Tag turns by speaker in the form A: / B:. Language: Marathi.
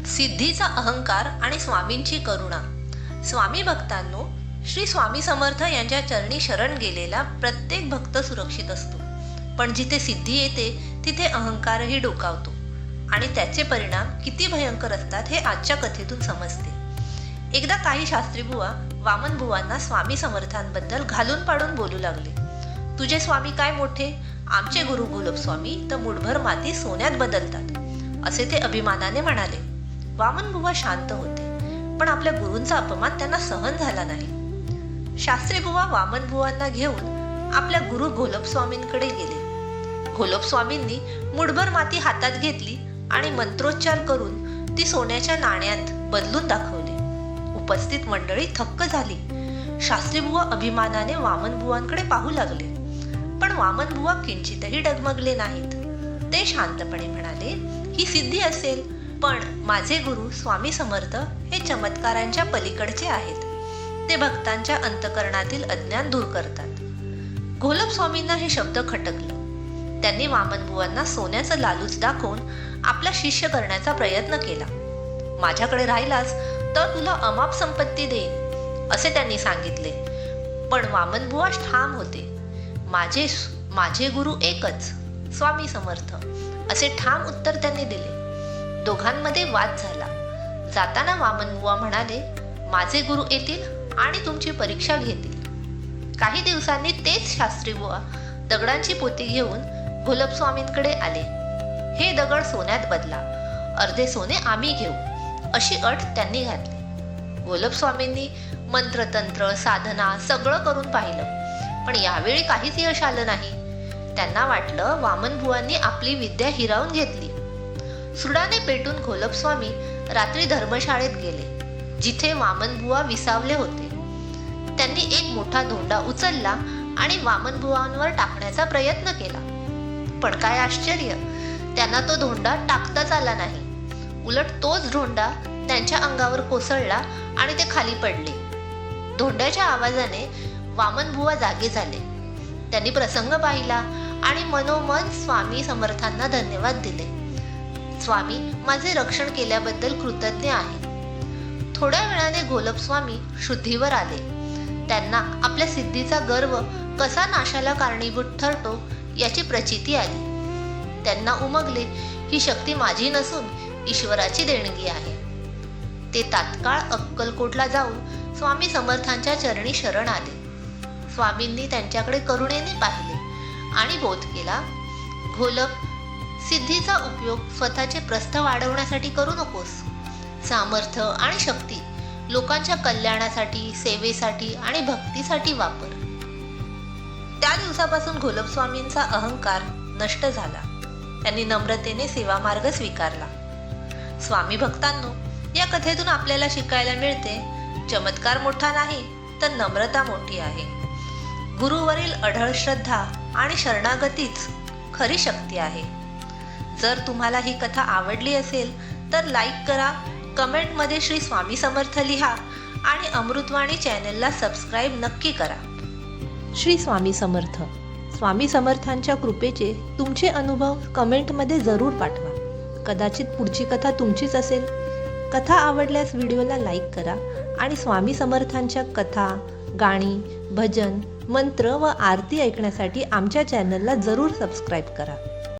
A: सिद्धीचा अहंकार आणि स्वामींची करुणा. स्वामी भक्तांनो, श्री स्वामी समर्थ यांच्या चरणी शरण गेलेला प्रत्येक भक्त सुरक्षित असतो. पण जिथे सिद्धी येते तिथे अहंकारही डोकावतो आणि त्याचे परिणाम किती भयंकर असतात हे आजच्या कथेतून समजते. एकदा काही शास्त्री बुवा वामन बुवांना स्वामी समर्थांबद्दल घालून पाडून बोलू लागले. तुझे स्वामी काय मोठे, आमचे गुरु गोलोब स्वामी तर मुठभर माती सोन्यात बदलतात, असे ते अभिमानाने म्हणाले. वामन बुवा शांत होते, पण आपल्या गुरूंचा अपमान त्यांना सहन झाला नाही. शास्त्री बुवा वामन बुवांना घेऊन आपल्या गुरु गोलोब स्वामींकडे गेले. गोलोब स्वामींनी मुठभर माती हातात घेतली आणि मंत्रोच्चार करून ती सोन्याच्या नाण्यात बदलून दाखवली. उपस्थित मंडळी थक्क झाली. शास्त्री बुवा अभिमानाने वामन बुवांकडे पाहू लागले, पण वामन बुवा किंचितही डगमगले नाहीत. ते शांतपणे म्हणाले, ही सिद्धी असेल, पण माझे गुरु स्वामी समर्थ हे चमत्कारांच्या पलीकडचे आहेत. ते भक्तांच्या अंतकरणातील अज्ञान दूर करतात. गोलोब स्वामींना हे शब्द खटकलं. त्यांनी वामन बुवांना सोन्याचं लालूच दाखवून आपला शिष्य करण्याचा प्रयत्न केला. माझ्याकडे राहिलास तर तुला अमाप संपत्ती देईन, असे त्यांनी सांगितले. पण वामन बुवा ठाम होते. माझे गुरु एकच, स्वामी समर्थ, असे ठाम उत्तर त्यांनी दिले. दोघांमध्ये वाद झाला. जाताना वामन बुवा म्हणाले, माझे गुरु येतील आणि तुमची परीक्षा घेतील. काही दिवसांनी तेच शास्त्री बुवा दगडांची पोती घेऊन गोलोब स्वामींकडे आले. हे दगड सोन्यात बदला, अर्धे सोने आम्ही घेऊ, अशी अट त्यांनी घातली. गोलोब स्वामींनी मंत्रतंत्र साधना सगळं करून पाहिलं, पण यावेळी काहीच यश आलं नाही. त्यांना वाटलं वामन बुवांनी आपली विद्या हिरावून घेतली. सुडाने पेटून गोलोब स्वामी रात्री धर्मशाळेत गेले, जिथे वामन बुवा विसावले होते. त्यांनी एक मोठा धोंडा उचलला आणि वामन बुवांवर टाकण्याचा प्रयत्न केला. पण काय आश्चर्य, त्यांना तो धोंडा टाकताच आला नाही. उलट तोच धोंडा त्यांच्या अंगावर कोसळला आणि ते खाली पडले. धोंड्याच्या आवाजाने वामन बुवा जागे झाले. त्यांनी प्रसंग पाहिला आणि मनोमन स्वामी समर्थांना धन्यवाद दिले. स्वामी, माझे रक्षण केल्याबद्दल कृतज्ञ आहे. थोड्या वेळाने गोलोब स्वामी शुद्धीवर आले. त्यांना आपल्या सिद्धीचा गर्व कसा नाशाला कारणीभूत ठरतो याची प्रचिती आली. त्यांना उमगले, ही शक्ती माझी नसून ईश्वराची देणगी आहे. ते तात्काळ अक्कलकोटला जाऊन स्वामी समर्थांच्या चरणी शरण आले. स्वामींनी त्यांच्याकडे करुणेने पाहिले आणि बोध केला, गोलोब, सिद्धीचा उपयोग स्वतःचे प्रस्थ वाढवण्यासाठी करू नकोस. सामर्थ्य आणि शक्ती लोकांच्या कल्याणासाठी, सेवेसाठी आणि भक्तीसाठी वापर. त्या दिवसापासून गोलोब स्वामींचा अहंकार नष्ट झाला. त्यांनी नम्रतेने सेवा मार्ग स्वीकारला. स्वामी भक्तांनो, या कथेतून आपल्याला शिकायला मिळते, चमत्कार मोठा नाही तर नम्रता मोठी आहे. गुरुवरील अढळ श्रद्धा आणि शरणागतीच खरी शक्ती आहे. जर तुम्हाला ही कथा आवडली असेल तर लाईक करा, कमेंटमध्ये श्री स्वामी समर्थ लिहा आणि अमृतवाणी चॅनलला सबस्क्राईब नक्की करा. श्री स्वामी समर्थ. स्वामी समर्थांच्या कृपेचे तुमचे अनुभव कमेंटमध्ये जरूर पाठवा. कदाचित पुढची कथा तुमचीच असेल. कथा आवडल्यास व्हिडिओला लाईक करा आणि स्वामी समर्थांच्या कथा, गाणी, भजन, मंत्र व आरती ऐकण्यासाठी आमच्या चॅनलला जरूर सबस्क्राईब करा.